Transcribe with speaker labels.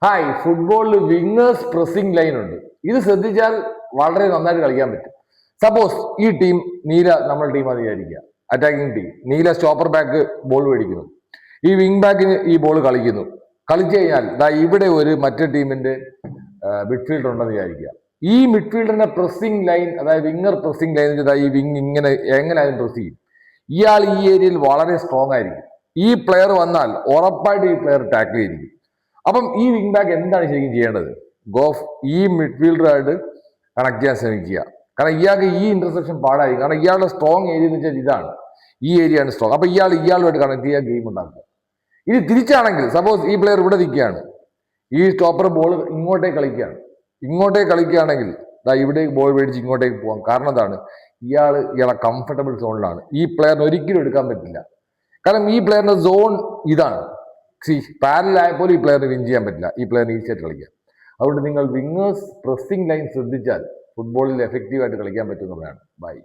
Speaker 1: Hi, ഫുട്ബോളിൽ wingers pressing line ഉണ്ട്. ഇത് ശ്രദ്ധിച്ചാൽ വളരെ നന്നായിട്ട് കളിക്കാൻ പറ്റും. സപ്പോസ് ഈ ടീം നീല നമ്മുടെ ടീമാണെന്ന് വിചാരിക്കുക, അറ്റാക്കിംഗ് ടീം. നീല സ്റ്റോപ്പർ ബാക്ക് ബോൾ മേടിക്കുന്നു, ഈ വിങ് ബാക്കിന് ഈ ബോൾ കളിക്കുന്നു. കളിച്ചു കഴിഞ്ഞാൽ ഇവിടെ ഒരു മറ്റേ ടീമിന്റെ മിഡ്ഫീൽഡർ ഉണ്ടെന്ന് വിചാരിക്കുക. ഈ മിഡ്ഫീൽഡറിന്റെ പ്രസിംഗ് ലൈൻ, അതായത് വിങ്ങർ പ്രസിംഗ് ലൈൻ, ഈ വിങ് ഇങ്ങനെ എങ്ങനെയായാലും പ്രസ് ചെയ്യും. ഇയാൾ ഈ ഏരിയയിൽ വളരെ സ്ട്രോങ് ആയിരിക്കും. ഈ പ്ലെയർ വന്നാൽ ഉറപ്പായിട്ട് ഈ പ്ലെയർ ടാക്കിൾ ചെയ്തിരിക്കും. അപ്പം ഈ വിങ് ബാക്ക് എന്താണ് ശരിക്കും ചെയ്യേണ്ടത്? ഈ മിഡ്ഫീൽഡറായിട്ട് കണക്ട് ചെയ്യാൻ ശ്രമിക്കുക. കാരണം ഇയാൾക്ക് ഈ ഇന്റർസെപ്ഷൻ പാടായി. കാരണം ഇയാളുടെ സ്ട്രോങ് ഏരിയ എന്ന് വെച്ചാൽ ഇതാണ്, ഈ ഏരിയയാണ് സ്ട്രോങ്. അപ്പൊ ഇയാളുമായിട്ട് കണക്ട് ചെയ്യുക, ഗെയിം ഉണ്ടാക്കുക. ഇനി തിരിച്ചാണെങ്കിൽ സപ്പോസ് ഈ പ്ലെയർ ഇവിടെ നിൽക്കുകയാണ്, ഈ സ്റ്റോപ്പർ ബോൾ ഇങ്ങോട്ടേക്ക് കളിക്കുകയാണെങ്കിൽ ഇവിടേക്ക് ബോൾ മേടിച്ച് ഇങ്ങോട്ടേക്ക് പോകാം. കാരണം എന്താണ്? ഇയാളെ കംഫർട്ടബിൾ സോണിലാണ്. ഈ പ്ലെയറിന് ഒരിക്കലും എടുക്കാൻ പറ്റില്ല. കാരണം ഈ പ്ലെയറിന്റെ സോൺ ഇതാണ്. പാരലായപ്പോലും ഈ പ്ലെയറിന് വിൻ ചെയ്യാൻ പറ്റില്ല. ഈ പ്ലെയറിന് ഈസിയായിട്ട് കളിക്കാം. അതുകൊണ്ട് നിങ്ങൾ വിങ്ങേഴ്സ് പ്രസിംഗ് ലൈൻ ശ്രദ്ധിച്ചാൽ ഫുട്ബോളിൽ എഫക്റ്റീവായിട്ട് കളിക്കാൻ പറ്റുന്നതാണ്. ബൈ.